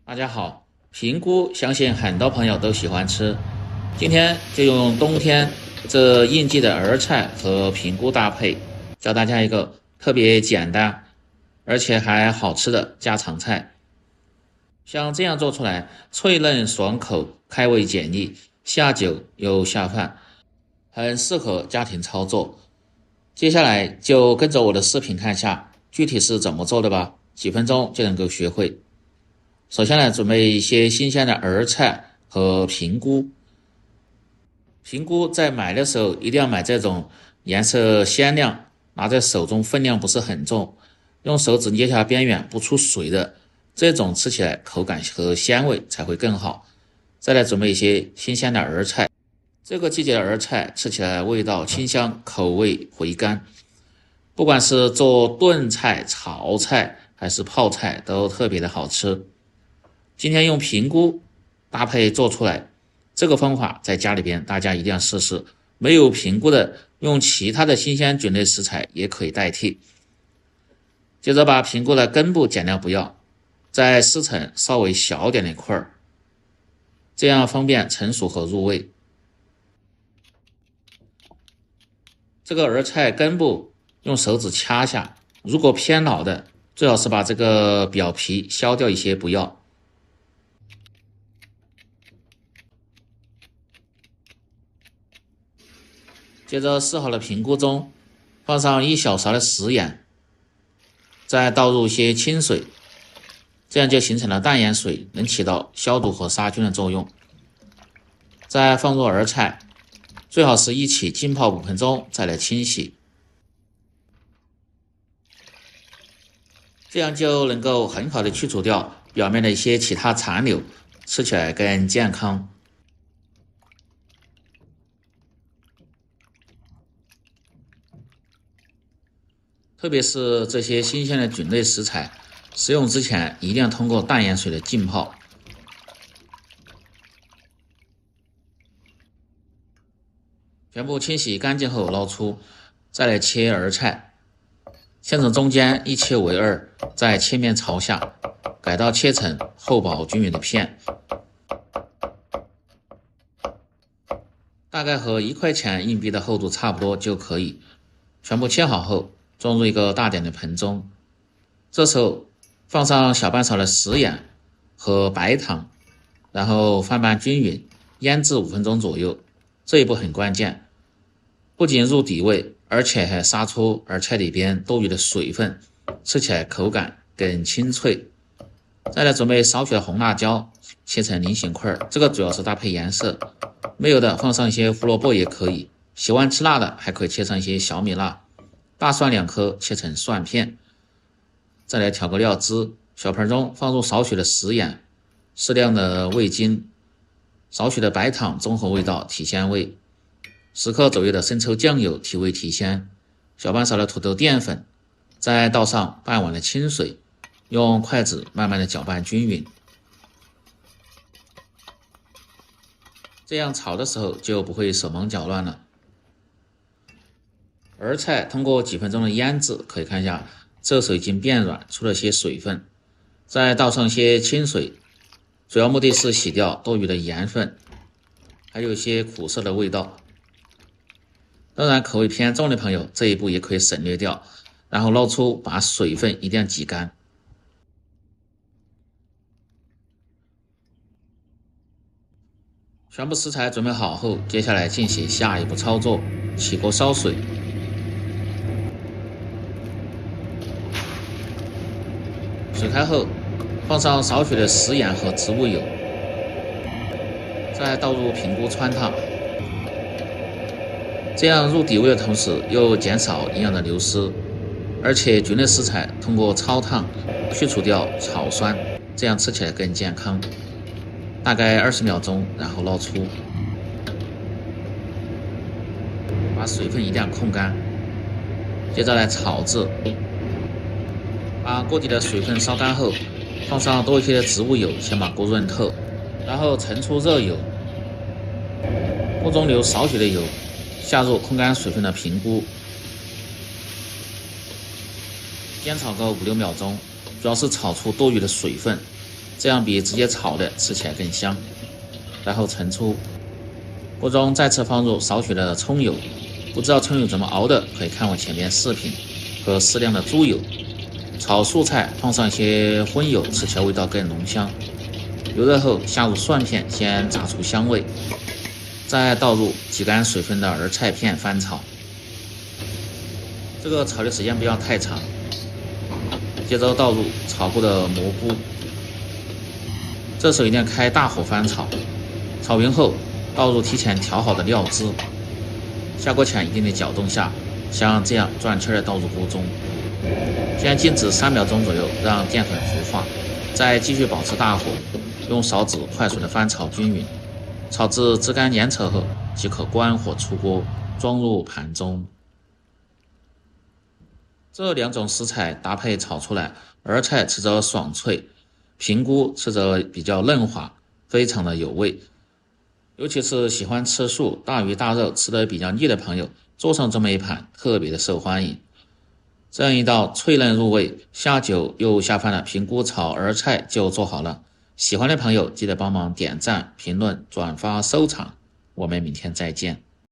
大家好，平菇相信很多朋友都喜歡吃，今天就用冬天這應季的兒菜和平菇搭配，教大家一個特別簡單而且還好吃的家常菜。像這樣做出來，脆嫩爽口，開胃解膩，下酒又下飯，很適合家庭操作。接下來就跟着我的視頻看下具體是怎麼做的吧，幾分鐘就能夠學會。首先呢，準備一些新鮮的兒菜和平菇。平菇在買的時候一定要買這種顏色鮮亮，拿在手中分量不是很重，用手指捏下邊緣不出水的，這種吃起來口感和鮮味才會更好。再來準備一些新鮮的兒菜，這個季節的兒菜吃起來味道清香，口味回甘，不管是做燉菜、炒菜還是泡菜都特別的好吃。今天用平菇搭配做出來，這個方法在家裡邊大家一定要試試，沒有平菇的用其他的新鮮菌類食材也可以代替。接着把平菇的根部剪掉不要，再撕成稍微小點的塊，這樣方便成熟和入味。這個兒菜根部用手指掐下，如果偏老的最好是把這個表皮削掉一些不要。接着撕好的平菇中放上1小勺的食鹽，再倒入一些清水，這樣就形成了淡鹽水，能起到消毒和殺菌的作用。再放入兒菜，最好是一起浸泡5分鐘再來清洗，這樣就能夠很好的去除掉表面的一些其他殘留，吃起來更健康。特別是這些新鮮的菌類食材，食用之前一定要通過淡鹽水的浸泡。全部清洗乾淨後撈出，再來切兒菜，先從中間一切為2，再切面朝下，改刀切成厚薄均匀的片，大概和1塊錢硬幣的厚度差不多就可以。全部切好後装入一個大點的盆中，這時候放上小半勺的食鹽和白糖，然後翻拌均匀，醃製5分鐘左右。這一步很關鍵，不僅入底味，而且還殺出兒菜裡邊多餘的水分，吃起來口感更清脆。再來準備少許的紅辣椒，切成菱形塊，這個主要是搭配顏色，沒有的放上一些胡蘿蔔也可以，喜歡吃辣的還可以切上一些小米辣。大蒜2顆切成蒜片，再來調個料汁，小盆中放入少許的食鹽，適量的味精，少許的白糖中和味道提鮮味，10克左右的生抽醬油提味提鮮，小半勺的土豆澱粉，再倒上半碗的清水，用筷子慢慢的攪拌均匀，這樣炒的時候就不會手忙腳亂了。兒菜通過幾分鐘的醃製，可以看一下這時候已經變軟，出了些水分，再倒上一些清水，主要目的是洗掉多餘的鹽分，還有一些苦澀的味道。當然口味偏重的朋友這一步也可以省略掉，然後撈出，把水分一定要擠乾。全部食材準備好後，接下來進行下一步操作，起鍋燒水，水開後放上少許的食鹽和植物油，再倒入平菇汆燙，這樣入底味的同時又減少營養的流失，而且菌類食材通過焯燙去除掉草酸，這樣吃起來更健康。大概20秒鐘，然後撈出，把水分一定要控干，接着来炒制。把鍋底的水分燒乾後，放上多一些的植物油，先把鍋潤透，然後盛出熱油，鍋中留少許的油，下入控乾水分的平菇，煎炒個5-6秒鐘，主要是炒出多余的水分，這樣比直接炒的吃起來更香。然后盛出，鍋中再次放入少許的蔥油，不知道蔥油怎麼熬的，可以看我前面視頻，和適量的豬油。炒素菜放上一些葷油，吃起來味道更濃香。油熱後下入蒜片，先炸出香味，再倒入擠乾水分的兒菜片翻炒。這個炒的時間不要太長。接着倒入炒過的蘑菇，這時候一定要開大火翻炒。炒匀後倒入提前調好的料汁，下鍋前一定得攪動下，像這樣轉圈的倒入鍋中，先靜止3秒鐘左右，讓澱粉糊化，再繼續保持大火，用勺子快速的翻炒均勻，炒至汁乾粘稠後即可關火出鍋，裝入盤中。這2種食材搭配炒出來，兒菜吃着爽脆，平菇吃着比較嫩滑，非常的有味。尤其是喜歡吃素、大魚大肉吃得比較膩的朋友，做上這麼一盤特別的受歡迎。這樣一道脆嫩入味、下酒又下飯的平菇炒兒菜就做好了。喜歡的朋友記得幫忙點讚、評論、轉發、收藏。我們明天再見。